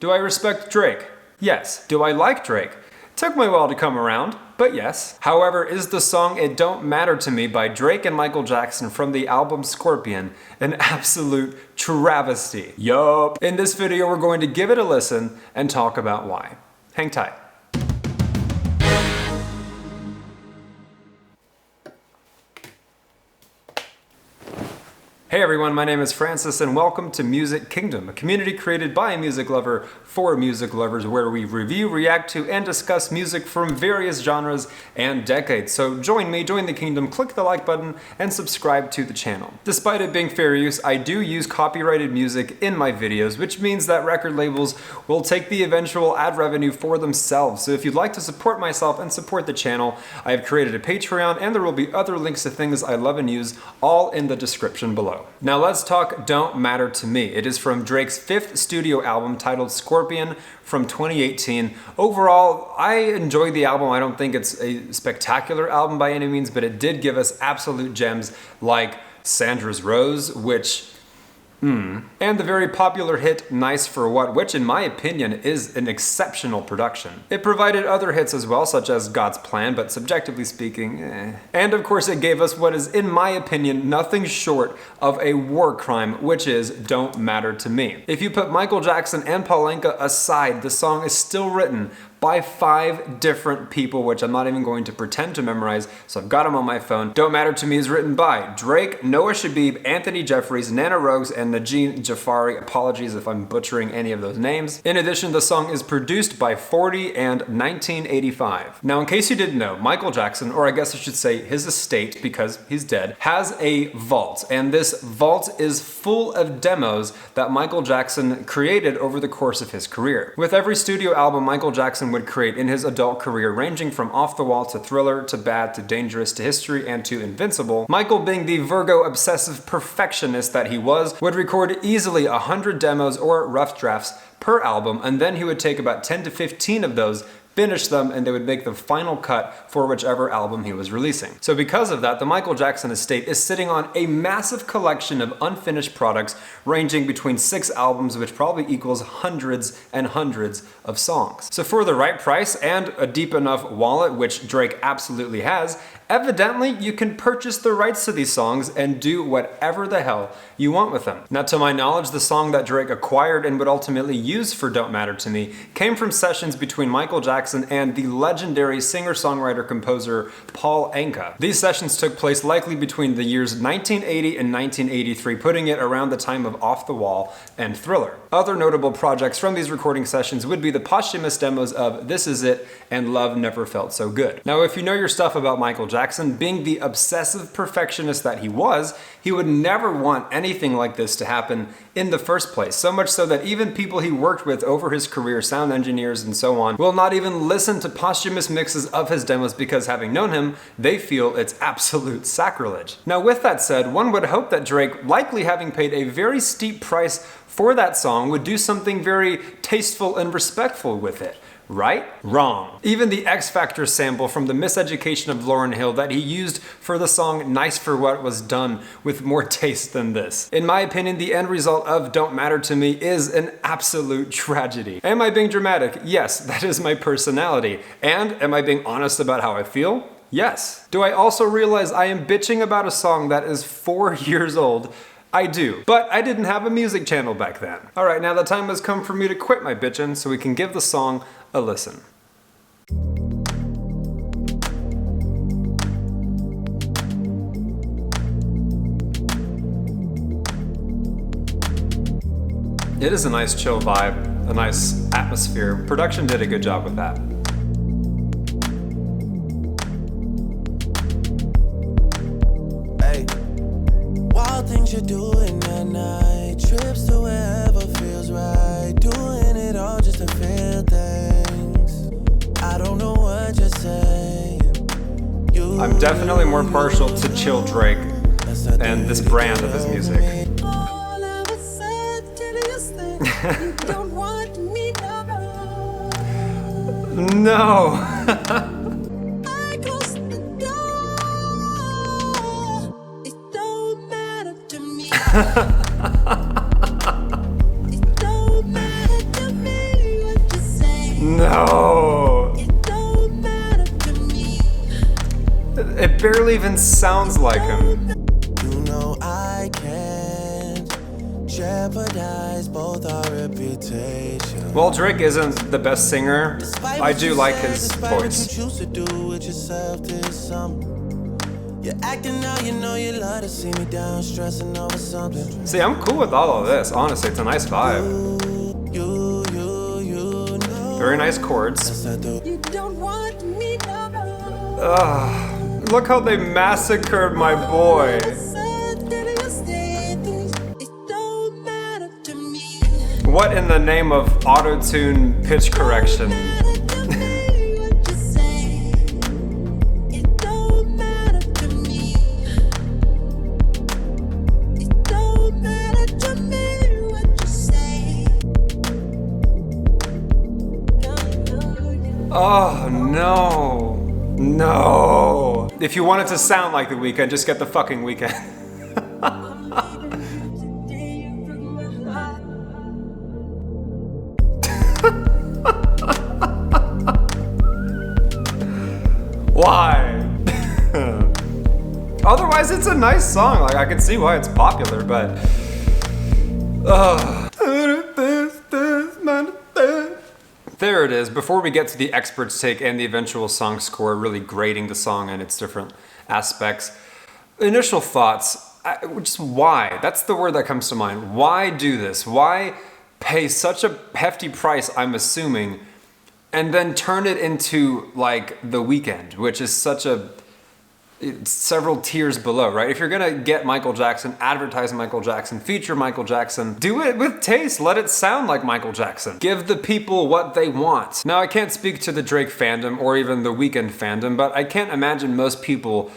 Do I respect Drake? Yes. Do I like Drake? Took me a while to come around, but yes. However, is the song It Don't Matter to Me by Drake and Michael Jackson from the album Scorpion an absolute travesty? Yup. In this video, we're going to give it a listen and talk about why. Hang tight. Hey everyone, my name is Francis and welcome to Music Kingdom, a community created by a music lover for music lovers where we review, react to, and discuss music from various genres and decades. So join me, join the kingdom, click the like button, and subscribe to the channel. Despite it being fair use, I do use copyrighted music in my videos, which means that record labels will take the eventual ad revenue for themselves. So if you'd like to support myself and support the channel, I have created a Patreon and there will be other links to things I love and use, all in the description below. Now let's talk Don't Matter to Me. It is from Drake's 5th studio album titled Scorpion from 2018. Overall, I enjoyed the album. I don't think it's a spectacular album by any means, but it did give us absolute gems like Sandra's Rose, which and the very popular hit Nice for What, which in my opinion is an exceptional production. It provided other hits as well, such as God's Plan, but subjectively speaking, And of course it gave us what is, in my opinion, nothing short of a war crime, which is Don't Matter to Me. If you put Michael Jackson and Paul Anka aside, the song is still written by 5 different people, which I'm not even going to pretend to memorize, so I've got them on my phone. Don't Matter to Me is written by Drake, Noah Shabib, Anthony Jeffries, Nana Rogues, and Najeen Jafari. Apologies if I'm butchering any of those names. In addition, the song is produced by 40 and 1985. Now, in case you didn't know, Michael Jackson, or I guess I should say his estate, because he's dead, has a vault, and this vault is full of demos that Michael Jackson created over the course of his career. With every studio album Michael Jackson would create in his adult career, ranging from Off the Wall to Thriller to Bad to Dangerous to History and to Invincible, Michael, being the Virgo obsessive perfectionist that he was, would record easily 100 demos or rough drafts per album, and then he would take about 10 to 15 of those, finish them, and they would make the final cut for whichever album he was releasing. So because of that, the Michael Jackson estate is sitting on a massive collection of unfinished products ranging between 6 albums, which probably equals hundreds and hundreds of songs. So for the right price and a deep enough wallet, which Drake absolutely has, evidently you can purchase the rights to these songs and do whatever the hell you want with them. Now, to my knowledge, the song that Drake acquired and would ultimately use for Don't Matter to Me came from sessions between Michael Jackson and the legendary singer-songwriter-composer Paul Anka. These sessions took place likely between the years 1980 and 1983, putting it around the time of Off the Wall and Thriller. Other notable projects from these recording sessions would be the posthumous demos of This Is It and Love Never Felt So Good. Now, if you know your stuff about Michael Jackson, being the obsessive perfectionist that he was, he would never want anything like this to happen in the first place. So much so that even people he worked with over his career, sound engineers and so on, will not even listen to posthumous mixes of his demos because, having known him, they feel it's absolute sacrilege. Now, with that said, one would hope that Drake, likely having paid a very steep price for that song, would do something very tasteful and respectful with it. Right? Wrong. Even the X Factor sample from The Miseducation of Lauryn Hill that he used for the song Nice for What was done with more taste than this. In my opinion, the end result of Don't Matter to Me is an absolute tragedy. Am I being dramatic? Yes, that is my personality. And am I being honest about how I feel? Yes. Do I also realize I am bitching about a song that is 4 years old? I do, but I didn't have a music channel back then. All right, now the time has come for me to quit my bitchin' so we can give the song a listen. It is a nice chill vibe, a nice atmosphere. Production did a good job with that. Things you're doing at night, trips to wherever feels right, doing it all just to feel things. I don't know what you're saying. I'm definitely more partial to chill Drake and this brand of his music. All of a sudden you say you don't want me no. I close the door. It don't matter to me. It don't matter to me. No. It don't matter to me. It barely even sounds like him. You know I can't jeopardize both our reputation. While Drake isn't the best singer, I do like his voice. What you choose to do with yourself this summer. You're acting now, you know you love to see me down, stressing over something. See, I'm cool with all of this. Honestly, it's a nice vibe. You know. Very nice chords. Yes, I do. You don't want me now. Ugh. Look how they massacred my boy. What in the name of auto-tune pitch correction? Oh no. No. If you want it to sound like The Weeknd, just get the fucking Weeknd. Why? Otherwise, it's a nice song. Like, I can see why it's popular, but there it is. Before we get to the expert's take and the eventual song score, really grading the song and its different aspects, initial thoughts, just why? That's the word that comes to mind. Why do this? Why pay such a hefty price, I'm assuming, and then turn it into like The Weeknd, which is such a several tiers below, right? If you're gonna get Michael Jackson, advertise Michael Jackson, feature Michael Jackson, do it with taste. Let it sound like Michael Jackson. Give the people what they want. Now, I can't speak to the Drake fandom or even the Weeknd fandom, but I can't imagine most people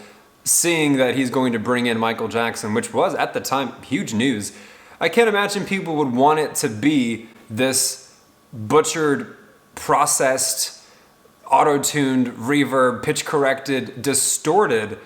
seeing that he's going to bring in Michael Jackson, which was at the time huge news. I can't imagine people would want it to be this butchered, processed, auto-tuned, reverb, pitch-corrected, distorted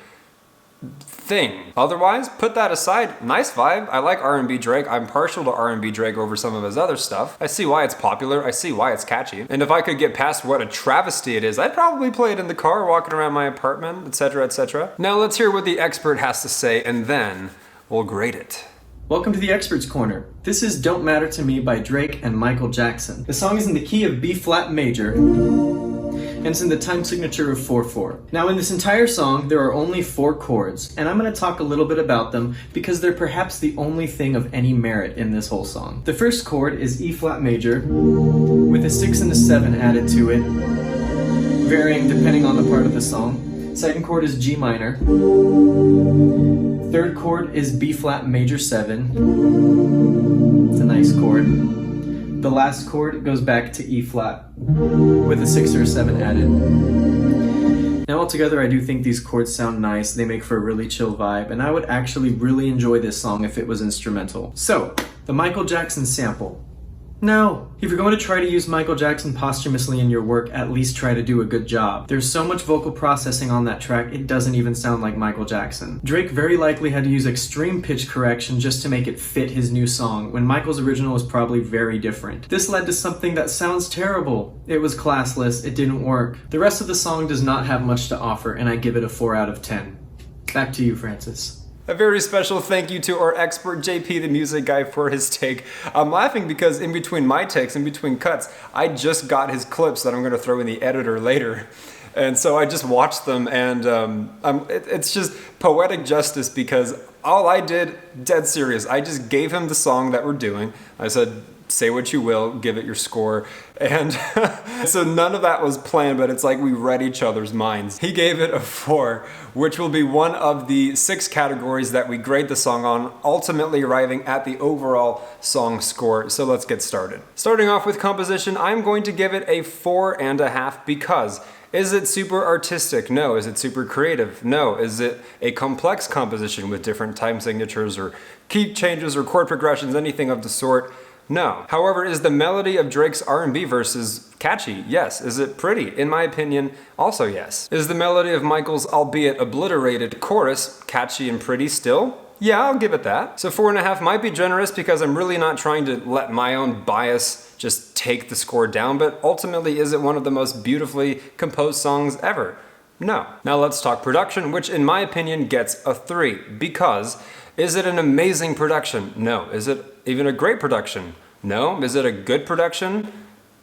thing. Otherwise, put that aside. Nice vibe. I like R&B Drake. I'm partial to R&B Drake over some of his other stuff. I see why it's popular. I see why it's catchy. And if I could get past what a travesty it is, I'd probably play it in the car, walking around my apartment, etc., etc. Now let's hear what the expert has to say, and then we'll grade it. Welcome to the Expert's Corner. This is Don't Matter to Me by Drake and Michael Jackson. The song is in the key of B flat major, and it's in the time signature of 4/4. Now in this entire song, there are only 4 chords, and I'm going to talk a little bit about them because they're perhaps the only thing of any merit in this whole song. The first chord is E flat major, with a 6 and a 7 added to it, varying depending on the part of the song. Second chord is G minor. Third chord is B flat major 7. It's a nice chord. The last chord goes back to E flat with a 6 or a 7 added. Now altogether, I do think these chords sound nice. They make for a really chill vibe, and I would actually really enjoy this song if it was instrumental. So, the Michael Jackson sample. No. If you're going to try to use Michael Jackson posthumously in your work, at least try to do a good job. There's so much vocal processing on that track, it doesn't even sound like Michael Jackson. Drake very likely had to use extreme pitch correction just to make it fit his new song, when Michael's original was probably very different. This led to something that sounds terrible. It was classless, it didn't work. The rest of the song does not have much to offer, and I give it a 4 out of 10. Back to you, Francis. A very special thank you to our expert JP, the music guy, for his take. I'm laughing because in between my takes, in between cuts, I just got his clips that I'm going to throw in the editor later. And so I just watched them, and it's just poetic justice because all I did, dead serious, I just gave him the song that we're doing. I said, say what you will, give it your score. And so none of that was planned, but it's like we read each other's minds. He gave it a 4, which will be one of the 6 categories that we grade the song on, ultimately arriving at the overall song score. So let's get started. Starting off with composition, I'm going to give it a 4.5 because is it super artistic? No. Is it super creative? No. Is it a complex composition with different time signatures or key changes or chord progressions, anything of the sort? No. However, is the melody of Drake's R&B verses catchy? Yes. Is it pretty? In my opinion, also yes. Is the melody of Michael's albeit obliterated chorus catchy and pretty still? Yeah, I'll give it that. So 4.5 might be generous because I'm really not trying to let my own bias just take the score down, but ultimately, is it one of the most beautifully composed songs ever? No. Now let's talk production, which in my opinion gets a 3, because is it an amazing production? No. Is it even a great production? No. Is it a good production?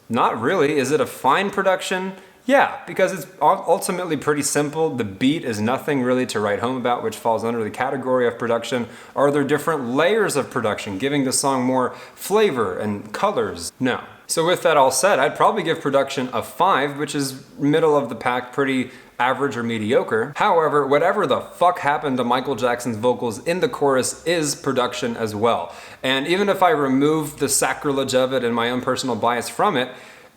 Not really. Is it a fine production? Yeah, because it's ultimately pretty simple. The beat is nothing really to write home about, which falls under the category of production. Are there different layers of production, giving the song more flavor and colors? No. So with that all said, I'd probably give production a 5, which is middle of the pack, pretty average or mediocre. However, whatever the fuck happened to Michael Jackson's vocals in the chorus is production as well. And even if I remove the sacrilege of it and my own personal bias from it,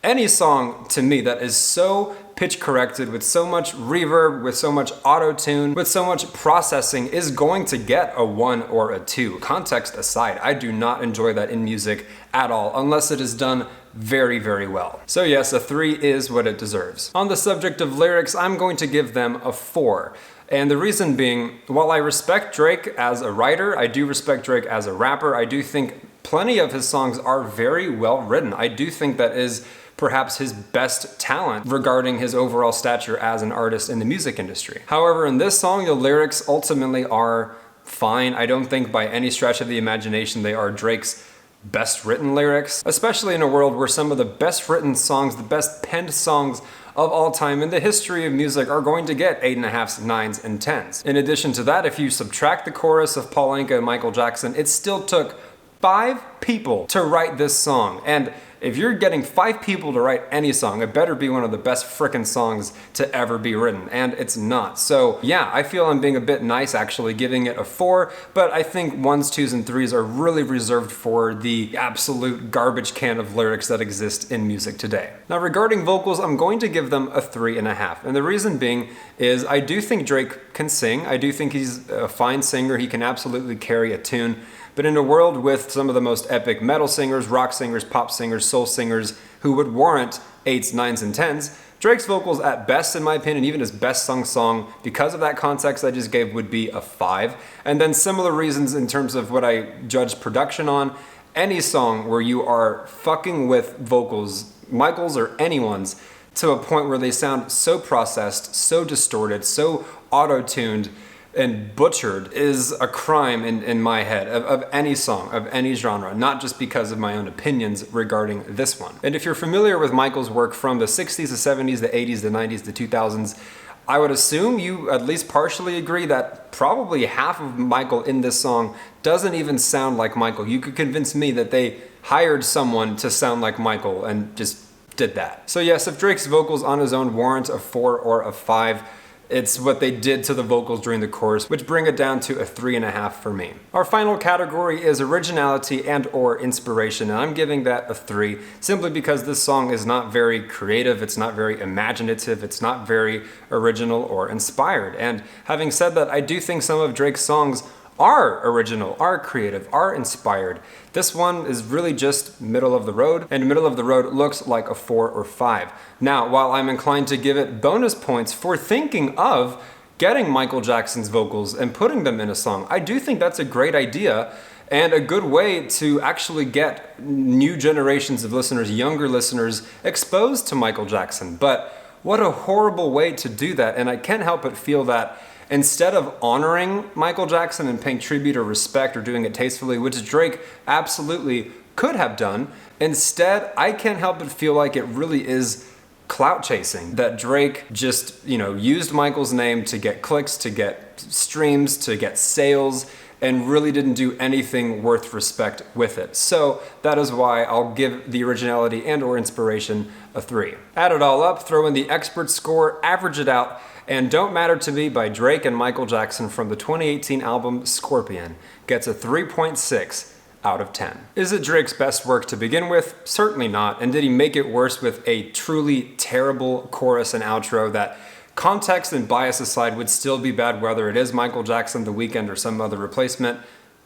any song to me that is so pitch corrected, with so much reverb, with so much auto-tune, with so much processing is going to get a 1 or a 2. Context aside, I do not enjoy that in music at all, unless it is done very, very well. So yes, a 3 is what it deserves. On the subject of lyrics, I'm going to give them a 4. And the reason being, while I respect Drake as a writer, I do respect Drake as a rapper, I do think plenty of his songs are very well written. I do think that is perhaps his best talent regarding his overall stature as an artist in the music industry. However, in this song, the lyrics ultimately are fine. I don't think by any stretch of the imagination they are Drake's best written lyrics, especially in a world where some of the best written songs, the best penned songs of all time in the history of music are going to get 8.5s, 9s, and 10s. In addition to that, if you subtract the chorus of Paul Anka and Michael Jackson, it still took 5 people to write this song. And if you're getting 5 people to write any song, it better be one of the best frickin' songs to ever be written, and it's not. So yeah, I feel I'm being a bit nice actually giving it a 4, but I think 1s, 2s, and 3s are really reserved for the absolute garbage can of lyrics that exist in music today. Now regarding vocals, I'm going to give them a 3.5, and the reason being is I do think Drake can sing. I do think he's a fine singer. He can absolutely carry a tune. But in a world with some of the most epic metal singers, rock singers, pop singers, soul singers who would warrant 8s, 9s, and 10s, Drake's vocals at best, in my opinion, even his best sung song, because of that context I just gave, would be a 5. And then similar reasons in terms of what I judge production on. Any song where you are fucking with vocals, Michael's or anyone's, to a point where they sound so processed, so distorted, so auto-tuned, and butchered is a crime in my head of any song, of any genre, not just because of my own opinions regarding this one. And if you're familiar with Michael's work from the 60s, the 70s, the 80s, the 90s, the 2000s, I would assume you at least partially agree that probably half of Michael in this song doesn't even sound like Michael. You could convince me that they hired someone to sound like Michael and just did that. So yes, if Drake's vocals on his own warrant a 4 or a 5, it's what they did to the vocals during the chorus, which bring it down to a 3.5 for me. Our final category is originality and or inspiration, and I'm giving that a 3, simply because this song is not very creative, it's not very imaginative, it's not very original or inspired. And having said that, I do think some of Drake's songs are original, are creative, are inspired. This one is really just middle of the road, and middle of the road looks like a 4 or 5. Now, while I'm inclined to give it bonus points for thinking of getting Michael Jackson's vocals and putting them in a song, I do think that's a great idea and a good way to actually get new generations of listeners, younger listeners, exposed to Michael Jackson. But what a horrible way to do that, and I can't help but feel that instead of honoring Michael Jackson and paying tribute or respect or doing it tastefully, which Drake absolutely could have done, instead, I can't help but feel like it really is clout chasing. That Drake just, used Michael's name to get clicks, to get streams, to get sales, and really didn't do anything worth respect with it. So that is why I'll give the originality and or inspiration a 3. Add it all up, throw in the expert score, average it out, and Don't Matter to Me by Drake and Michael Jackson from the 2018 album Scorpion gets a 3.6 out of 10. Is it Drake's best work to begin with? Certainly not. And did he make it worse with a truly terrible chorus and outro that, context and bias aside, would still be bad whether it is Michael Jackson, The Weeknd, or some other replacement?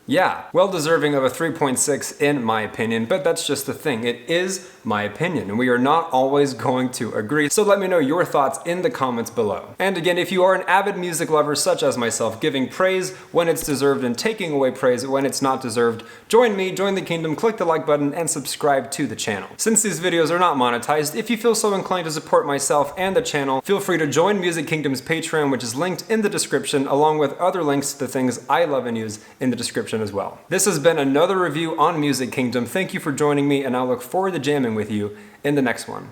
Yeah, well deserving of a 3.6 in my opinion, but that's just the thing. It is my opinion, and we are not always going to agree. So let me know your thoughts in the comments below. And again, if you are an avid music lover such as myself, giving praise when it's deserved and taking away praise when it's not deserved, join me, join the kingdom, click the like button, and subscribe to the channel. Since these videos are not monetized, if you feel so inclined to support myself and the channel, feel free to join Music Kingdom's Patreon, which is linked in the description, along with other links to the things I love and use in the description as well. This has been another review on Music Kingdom. Thank you for joining me, and I look forward to jamming with you in the next one.